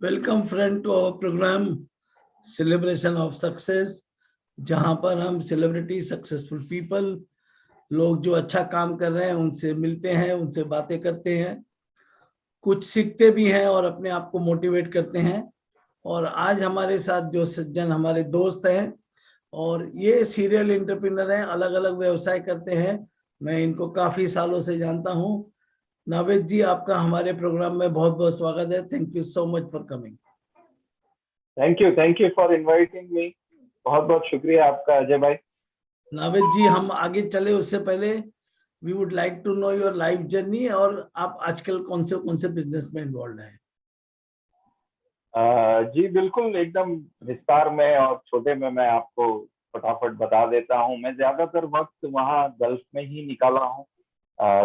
Welcome friend to our program celebration of success, जहां पर हम सेलिब्रिटी सक्सेसफुल पीपल, लोग जो अच्छा काम कर रहे हैं उनसे मिलते हैं, उनसे बातें करते हैं, कुछ सीखते भी हैं और अपने आप को मोटिवेट करते हैं। और आज हमारे साथ जो सज्जन हमारे दोस्त हैं और ये सीरियल एंटरप्रेन्योर हैं, अलग अलग व्यवसाय करते हैं। मैं इनको काफी सालों से जानता हूँ। नावेद जी, आपका हमारे प्रोग्राम में बहुत बहुत स्वागत है। Thank you so much for coming. Thank you for inviting me. बहुत बहुत शुक्रिया आपका अजय भाई। नावेद जी, हम आगे चले उससे पहले we would like to know your life journey, और आप आजकल कौन से बिजनेस में इन्वॉल्व हैं। जी बिल्कुल, एकदम विस्तार में और छोटे में मैं आपको फटाफट बता देता हूँ। मैं ज्यादातर वक्त वहाँ गल्फ में ही निकाला हूँ।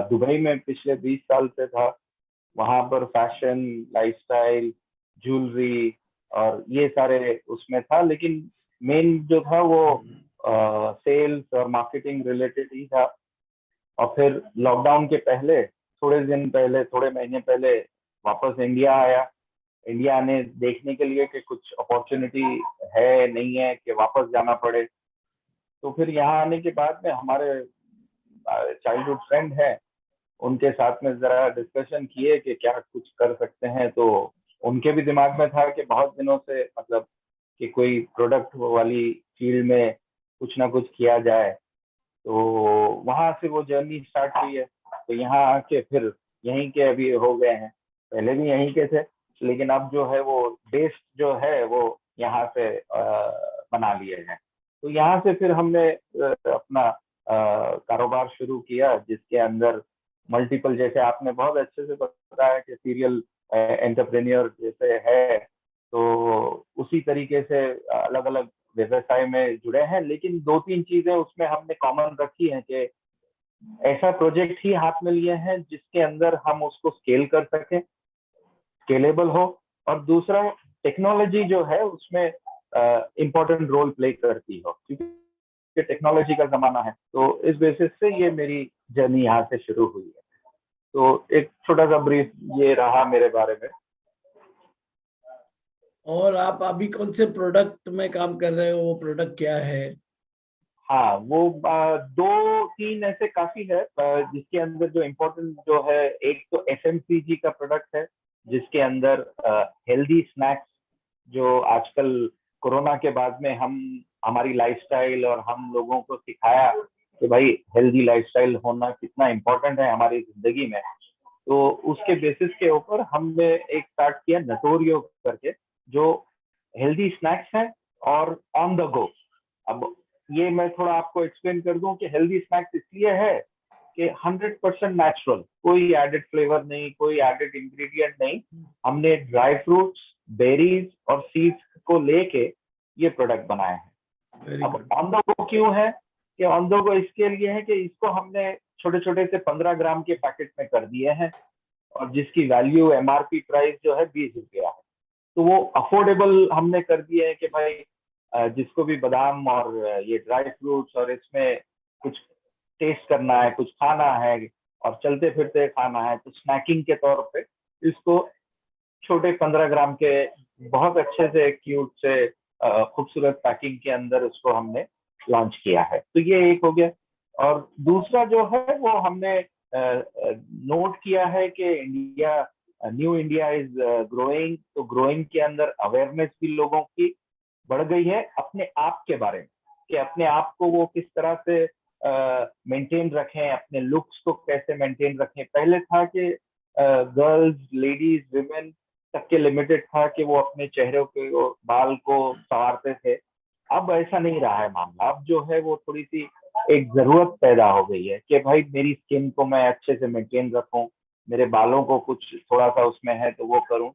दुबई में पिछले 20 साल से था। वहां पर फैशन, लाइफस्टाइल, ज्वेलरी और ये सारे उसमें था, लेकिन मेन जो था वो सेल्स और मार्केटिंग रिलेटेड ही था। और फिर लॉकडाउन के पहले, थोड़े दिन पहले, थोड़े महीने पहले वापस इंडिया आया। इंडिया आने देखने के लिए कि कुछ अपॉर्चुनिटी है नहीं है कि वापस जाना पड़े। तो फिर यहाँ आने के बाद में हमारे चाइल्डहुड फ्रेंड है, उनके साथ में जरा डिस्कशन किए कि क्या कुछ कर सकते हैं। तो उनके भी दिमाग में था कि बहुत दिनों से मतलब कि कोई प्रोडक्ट वाली फील्ड में कुछ ना कुछ किया जाए। तो वहां से वो जर्नी स्टार्ट हुई है। तो यहाँ आके फिर यहीं के अभी हो गए हैं। पहले भी यहीं के थे, लेकिन अब जो है वो बेस्ड जो है वो यहाँ से बना लिए हैं। तो यहाँ से फिर हमने अपना कारोबार शुरू किया, जिसके अंदर मल्टीपल, जैसे आपने बहुत अच्छे से बताया कि सीरियल एंटरप्रेन्योर जैसे है, तो उसी तरीके से अलग अलग व्यवसाय में जुड़े हैं। लेकिन दो तीन चीजें उसमें हमने कॉमन रखी हैं कि ऐसा प्रोजेक्ट ही हाथ में लिए हैं जिसके अंदर हम उसको स्केल कर सकें, स्केलेबल हो। और दूसरा, टेक्नोलॉजी जो है उसमें इम्पोर्टेंट रोल प्ले करती हो, क्योंकि टेक्नोलॉजी का जमाना है। तो इस बेसिस से ये मेरी जर्नी यहाँ से शुरू हुई है। तो एक छोटा सा ब्रीफ ये रहा मेरे बारे में। और आप अभी कौन से प्रोडक्ट में काम कर रहे हो, वो प्रोडक्ट क्या है। हाँ, वो दो तीन ऐसे काफी है, जिसके अंदर जो इम्पोर्टेंट जो है, एक तो एफएमसीजी का प्रोडक्ट है, जिसके अंदर हेल्दी स्नैक्स, जो आजकल कोरोना के बाद में हम हमारी लाइफस्टाइल और हम लोगों को सिखाया कि भाई हेल्दी लाइफस्टाइल होना कितना इम्पोर्टेंट है हमारी जिंदगी में। तो उसके बेसिस के ऊपर हमने एक स्टार्ट किया नटोरियो करके, जो हेल्दी स्नैक्स है और ऑन द गो। अब ये मैं थोड़ा आपको एक्सप्लेन कर दूं कि हेल्दी स्नैक्स इसलिए है कि 100% नेचुरल, कोई एडेड फ्लेवर नहीं, कोई एडेड इंग्रेडिएंट नहीं। हमने ड्राई फ्रूट्स, बेरीज और सीड्स को लेके ये प्रोडक्ट बनाए हैं। वेरी अब गुड। ऑन द गो क्यों है कि ऑन द गो इसके लिए है कि इसको हमने छोटे छोटे से 15 ग्राम के पैकेट में कर दिए हैं, और जिसकी वैल्यू एमआरपी प्राइस जो है 20 रुपया है। तो वो अफोर्डेबल हमने कर दिए है कि भाई जिसको भी बादाम और ये ड्राई फ्रूट्स और इसमें कुछ टेस्ट करना है, कुछ खाना है और चलते फिरते खाना है, तो स्नैकिंग के तौर पे इसको छोटे 15 ग्राम के बहुत अच्छे से क्यूट से खूबसूरत पैकिंग के अंदर उसको हमने लॉन्च किया है। तो ये एक हो गया। और दूसरा जो है वो हमने नोट किया है कि India, new India is growing. तो ग्रोइंग के अंदर अवेयरनेस भी लोगों की बढ़ गई है अपने आप के बारे में, कि अपने आप को वो किस तरह से मेंटेन रखें, अपने लुक्स को कैसे मेंटेन रखें। पहले था कि गर्ल्स, लेडीज, विमेन तक के लिमिटेड था कि वो अपने चेहरे के बाल को संवारते थे। अब ऐसा नहीं रहा है मामला। अब जो है वो थोड़ी सी एक जरूरत पैदा हो गई है कि भाई मेरी स्किन को मैं अच्छे से मेंटेन रखूं, मेरे बालों को कुछ थोड़ा सा उसमें है तो वो करूं।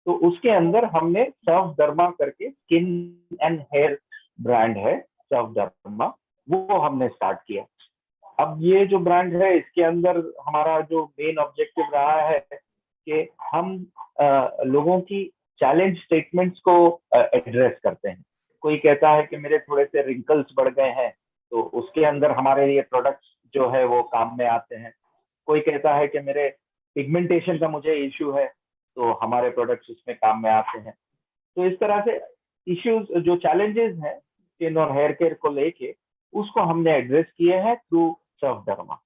तो उसके अंदर हमने सर्व डर्मा करके स्किन एंड हेयर ब्रांड है, सर्व डर्मा, वो हमने स्टार्ट किया। अब ये जो ब्रांड है इसके अंदर हमारा जो मेन ऑब्जेक्टिव रहा है कि हम लोगों की चैलेंज स्टेटमेंट्स को एड्रेस करते हैं। कोई कहता है कि मेरे थोड़े से रिंकल्स बढ़ गए हैं, तो उसके अंदर हमारे लिए प्रोडक्ट्स जो है वो काम में आते हैं। कोई कहता है कि मेरे पिगमेंटेशन का मुझे इश्यू है, तो हमारे प्रोडक्ट्स उसमें काम में आते हैं। तो इस तरह से इश्यूज, जो चैलेंजेस हैं स्किन और हेयर केयर को लेके, उसको हमने एड्रेस किए हैं थ्रू सर्व डर्मा।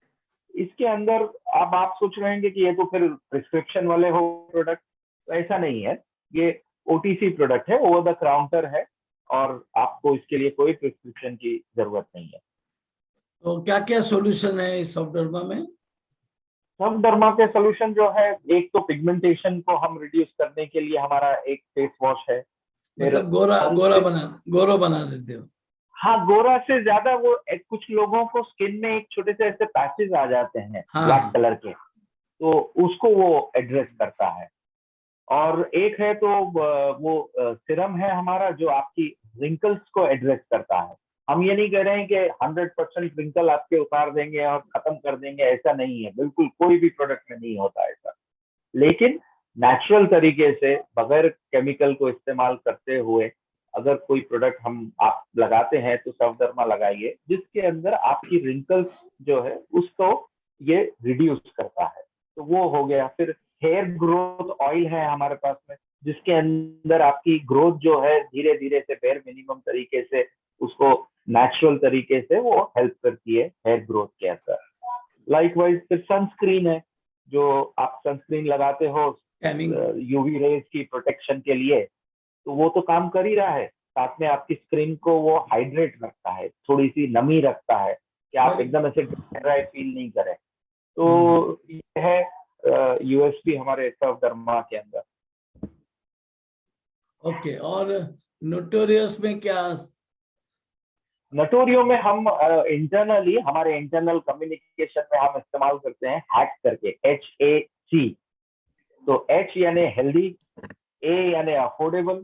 इसके अंदर अब आप सोच रहे हैं कि ये तो फिर प्रिस्क्रिप्शन वाले हो प्रोडक्ट, तो ऐसा नहीं है। ये ओटीसी प्रोडक्ट है, ओवर द काउंटर है, और आपको इसके लिए कोई प्रिस्क्रिप्शन की जरूरत नहीं है। तो क्या क्या सॉल्यूशन है इस सॉफ्टवेयर में? सब डर्मा के सोल्यूशन जो है, एक तो पिगमेंटेशन को हम रिड्यूस करने के लिए हमारा एक फेस वॉश है। फिर मतलब गोरा बना देते हो? हाँ, गोरा से ज्यादा वो कुछ लोगों को स्किन में एक छोटे से ऐसे पैचेस आ जाते हैं ब्लैक हाँ। कलर के, तो उसको वो एड्रेस करता है। और एक है तो वो सिरम है हमारा, जो आपकी रिंकल्स को एड्रेस करता है। हम ये नहीं कह रहे हैं कि 100% रिंकल आपके उतार देंगे और खत्म कर देंगे, ऐसा नहीं है, बिल्कुल कोई भी प्रोडक्ट में नहीं होता ऐसा। लेकिन नेचुरल तरीके से, बगैर केमिकल को इस्तेमाल करते हुए, अगर कोई प्रोडक्ट हम आप लगाते हैं तो सर्वडर्मा लगाइए, जिसके अंदर आपकी रिंकल्स जो है उसको ये रिड्यूस करता है। तो वो हो गया। फिर हेयर ग्रोथ ऑयल है हमारे पास में, जिसके अंदर आपकी ग्रोथ जो है धीरे धीरे से बेर मिनिमम तरीके से उसको नेचुरल तरीके से वो हेल्प करती है हेयर ग्रोथ के अंदर। लाइकवाइज फिर सनस्क्रीन है, जो आप सनस्क्रीन लगाते हो टैनिंग। यूवी रेज की प्रोटेक्शन के लिए, तो वो तो काम कर ही रहा है। साथ में आपकी स्किन को वो हाइड्रेट रखता है, थोड़ी सी नमी रखता है, कि आप वेरी एकदम ऐसे ड्राई फील नहीं करें। गुड। तो ये है यूएसपी हमारे सर्वडर्मा के अंदर। ओके, और नोटोरियस में क्या? नटोरियो में हम इंटरनली, हमारे इंटरनल कम्युनिकेशन में हम इस्तेमाल करते हैं हैक करके, HAC। तो H यानी हेल्दी, A यानी अफोर्डेबल,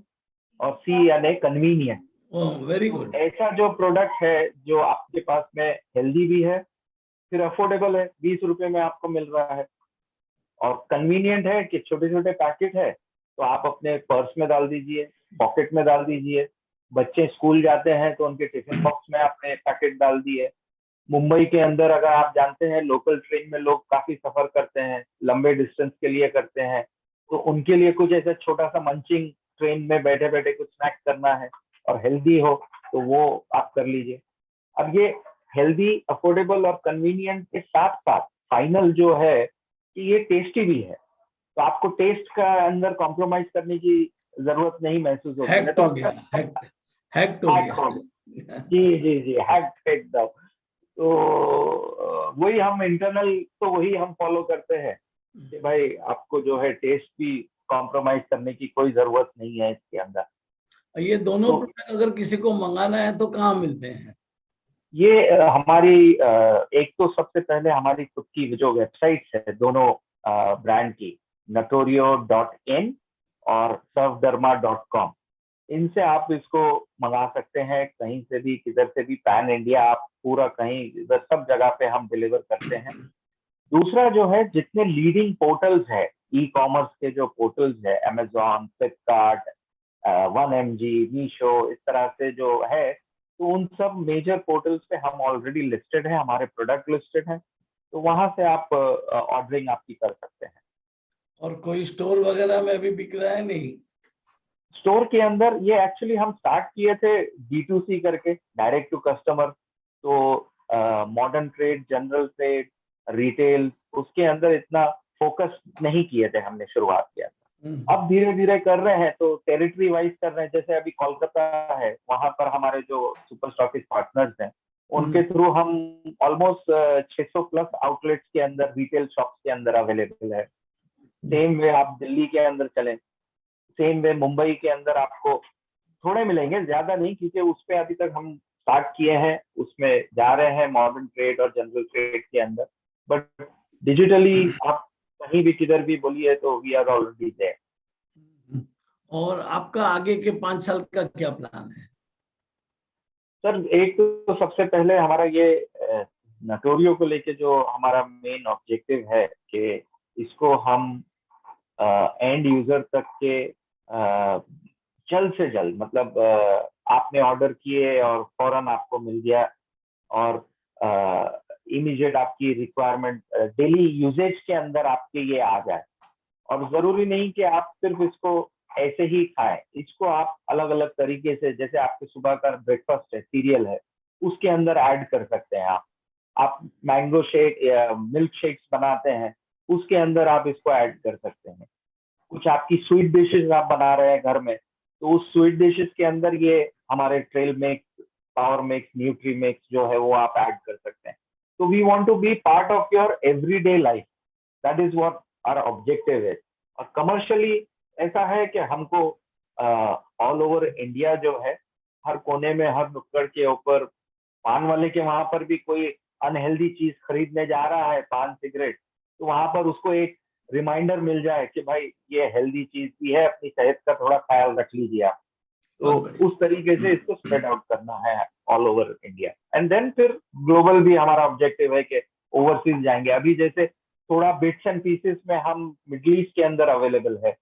और C यानी कन्वीनियंट। ओह, वेरी तो गुड। ऐसा जो प्रोडक्ट है जो आपके पास में हेल्दी भी है, फिर अफोर्डेबल है, 20 रुपए में आपको मिल रहा है, और कन्वीनियंट है कि छोटे छोटे पैकेट है, तो आप अपने पर्स में डाल दीजिए, पॉकेट में डाल दीजिए। बच्चे स्कूल जाते हैं तो उनके टिफिन बॉक्स में आपने पैकेट डाल दिए। मुंबई के अंदर अगर आप जानते हैं, लोकल ट्रेन में लोग काफी सफर करते हैं, लंबे डिस्टेंस के लिए करते हैं, तो उनके लिए कुछ ऐसा छोटा सा मंचिंग, ट्रेन में बैठे बैठे कुछ स्नैक करना है और हेल्दी हो, तो वो आप कर लीजिए। अब ये हेल्दी, अफोर्डेबल और कन्वीनियंट के साथ साथ फाइनल जो है कि ये टेस्टी भी है। तो आपको टेस्ट का अंदर कॉम्प्रोमाइज करने की जरूरत नहीं महसूस होगी। मैं हैक्ट तो हो अक्सर गया, हैक्ट हो हैक हो गया। जी जी जी, हैक एकदम। तो वही हम इंटरनल, तो वही हम फॉलो करते हैं कि भाई आपको जो है टेस्ट भी कॉम्प्रोमाइज करने की कोई जरूरत नहीं है इसके अंदर। ये दोनों तो प्रोडक्ट अगर किसी को मंगाना है तो कहाँ मिलते हैं? ये हमारी एक तो सबसे पहले हमारी खुद की जो वेबसाइट्स है दोनों ब्रांड की, notorio.in और servderma.com, इनसे आप इसको मंगा सकते हैं कहीं से भी, किधर से भी, पैन इंडिया, आप पूरा कहीं इधर सब जगह पे हम डिलीवर करते हैं। दूसरा जो है, जितने लीडिंग पोर्टल्स है, ई कॉमर्स के जो पोर्टल्स है, अमेजॉन, फ्लिपकार्ट, 1mg, मीशो, इस तरह से जो है, तो उन सब मेजर पोर्टल्स पे हम ऑलरेडी लिस्टेड है, हमारे प्रोडक्ट लिस्टेड है, तो वहां से आप ऑर्डरिंग आपकी कर सकते हैं। और कोई स्टोर वगैरह में अभी बिक रहा है? नहीं। स्टोर के अंदर ये एक्चुअली हम स्टार्ट किए थे D2C करके, डायरेक्ट टू कस्टमर। तो modern trade, general trade, retail, उसके अंदर इतना फोकस नहीं किए थे, हमने शुरुआत किया था। अब धीरे धीरे कर रहे हैं, तो टेरिटरी वाइज कर रहे हैं। जैसे अभी कोलकाता है, वहां पर हमारे जो सुपर स्टॉकिस्ट पार्टनर्स हैं, उनके थ्रू हम ऑलमोस्ट 600 प्लस आउटलेट्स के अंदर, रिटेल शॉप्स के अंदर अवेलेबल है। सेम वे आप दिल्ली के अंदर चलें, सेम वे मुंबई के अंदर आपको थोड़े मिलेंगे, ज्यादा नहीं, क्योंकि उस पे अभी तक हम स्टार्ट किए हैं, उसमें जा रहे हैं मॉडर्न ट्रेड और जनरल ट्रेड के अंदर। बट डिजिटली आप कहीं भी किधर भी बोलिए तो वी आर ऑलरेडी देयर। और आपका आगे के 5 साल का क्या प्लान है? सर, एक तो सबसे पहले हमारा ये नटोरियो को लेके जो हमारा मेन ऑब्जेक्टिव है कि इसको हम एंड यूजर तक के जल्द से जल्द, मतलब आपने ऑर्डर किए और फौरन आपको मिल गया, और इमीडिएट आपकी रिक्वायरमेंट डेली यूजेज के अंदर आपके ये आ जाए, और जरूरी नहीं कि आप सिर्फ इसको ऐसे ही खाएं, इसको आप अलग अलग तरीके से, जैसे आपके सुबह का ब्रेकफास्ट है, सीरियल है, उसके अंदर ऐड कर सकते हैं आप मैंगो शेक या मिल्क शेक्स बनाते हैं, उसके अंदर आप इसको ऐड कर सकते हैं। कुछ आपकी स्वीट डिशेस आप बना रहे हैं घर में, तो उस स्वीट डिशेस के अंदर ये हमारे trail mix, power mix, nutri mix जो है वो आप ऐड कर सकते हैं। तो we want to be part of your everyday life, that is what our objective है। और कमर्शियली ऐसा है कि हमको ऑल ओवर इंडिया जो है, हर कोने में, हर नुक्कड़ के ऊपर, पान वाले के वहां पर भी कोई अनहेल्दी चीज खरीदने जा रहा है, पान सिगरेट, तो वहां पर उसको एक रिमाइंडर मिल जाए कि भाई ये हेल्दी चीज भी है, अपनी सेहत का थोड़ा ख्याल रख लीजिए आप। तो उस तरीके से इसको स्प्रेड आउट करना है all over India, and then फिर ग्लोबल भी हमारा ऑब्जेक्टिव है कि ओवरसीज जाएंगे। अभी जैसे थोड़ा बिट्स एंड पीसेस में हम मिडिल ईस्ट के अंदर अवेलेबल है।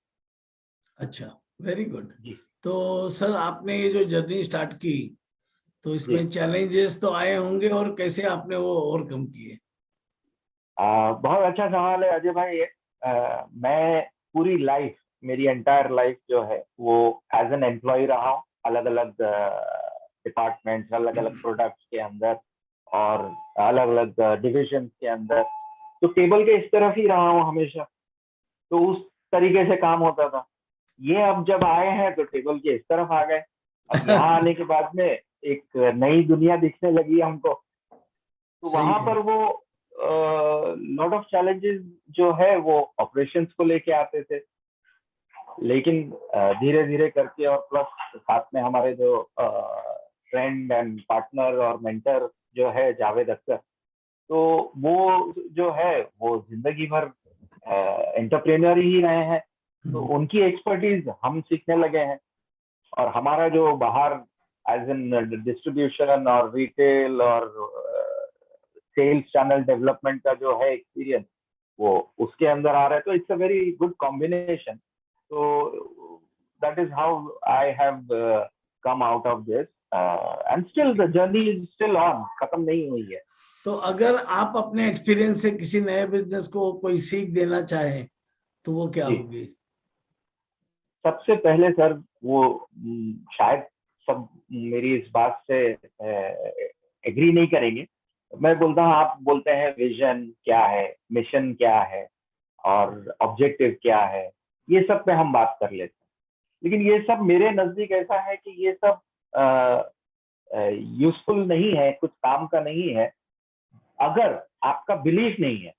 अच्छा, वेरी गुड। जी तो सर, आपने ये जो जर्नी स्टार्ट की, तो जी इसमें चैलेंजेस तो आए होंगे, और कैसे आपने वो ओवरकम किए? बहुत अच्छा सवाल है अजय भाई। मैं पूरी लाइफ, मेरी एंटायर लाइफ जो है वो एज एन एम्प्लॉय रहा हूँ, अलग अलग डिपार्टमेंट्स, अलग अलग प्रोडक्ट्स के अंदर और अलग अलग डिविजन के अंदर। तो टेबल के इस तरफ ही रहा हूँ हमेशा, तो उस तरीके से काम होता था। ये अब जब आए हैं तो टेबल के इस तरफ आ गए। अब यहाँ आने के बाद में एक नई दुनिया दिखने लगी हमको, तो सही वहां है। पर वो लॉट ऑफ चैलेंजेस जो है वो ऑपरेशंस को लेके आते थे, लेकिन धीरे धीरे करके, और प्लस साथ में हमारे जो फ्रेंड एंड पार्टनर और मेंटर जो है जावेद अख्तर, तो वो जो है वो जिंदगी भर एंटरप्रेन्योर ही रहे हैं, तो उनकी एक्सपर्टीज हम सीखने लगे हैं। और हमारा जो बाहर एज इन डिस्ट्रीब्यूशन और रिटेल और सेल्स चैनल डेवलपमेंट का जो है एक्सपीरियंस, वो उसके अंदर आ रहा है, तो it's a very good combination. तो that is how I have come out of this, and still the journey is still on, खत्म नहीं हुई है। तो अगर आप अपने एक्सपीरियंस से किसी नए बिजनेस को कोई सीख देना चाहें, तो वो क्या जी, होगी? सबसे पहले सर वो शायद सब मेरी इस बात से एग्री नहीं करेंगे। मैं बोलता हूँ, आप बोलते हैं विजन क्या है, मिशन क्या है और ऑब्जेक्टिव क्या है, ये सब पे हम बात कर लेते हैं। लेकिन ये सब मेरे नजदीक ऐसा है कि ये सब यूजफुल नहीं है, कुछ काम का नहीं है, अगर आपका बिलीफ नहीं है।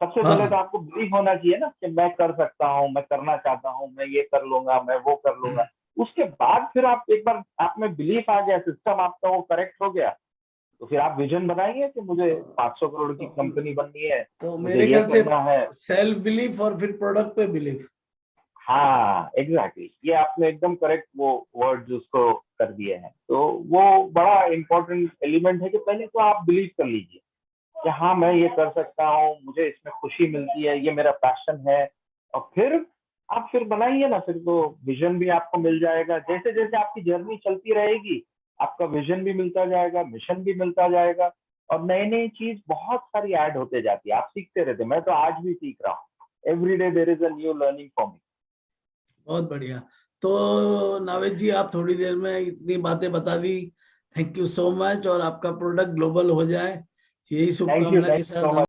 सबसे पहले तो हाँ, आपको बिलीफ होना चाहिए ना कि मैं कर सकता हूँ, मैं करना चाहता हूँ, मैं ये कर लूंगा, मैं वो कर लूंगा। उसके बाद फिर आप एक बार आप में बिलीफ आ गया, सिस्टम आपका वो करेक्ट हो गया, तो फिर आप विजन बनाइए कि मुझे 500 करोड़ की कंपनी बननी है, तो मुझे मेरे ये ख्याल से करना है। सेल्फ बिलीफ और फिर प्रोडक्ट पे बिलीफ। हाँ एग्जैक्टली, ये आपने एकदम करेक्ट वो वर्ड्स उसको कर दिए हैं। तो वो बड़ा इंपॉर्टेंट एलिमेंट है कि पहले तो आप बिलीव कर लीजिए कि हाँ मैं ये कर सकता हूँ, मुझे इसमें खुशी मिलती है, ये मेरा पैशन है। और फिर आप फिर बनाइए ना, फिर तो विजन भी आपको मिल जाएगा। जैसे जैसे आपकी जर्नी चलती रहेगी, आपका विजन भी मिलता जाएगा, मिशन भी मिलता जाएगा, और नई नई चीज बहुत सारी ऐड होते जाती है, आप सीखते रहते। मैं तो आज भी सीख रहा हूँ, every day there is a new learning for me. बहुत बढ़िया। तो नावेद जी, आप थोड़ी देर में इतनी बातें बता दी, थैंक यू सो मच। और आपका प्रोडक्ट ग्लोबल हो जाए, यही थैंक यू, शुभकामना के थैंक यू साथ सो हम मच।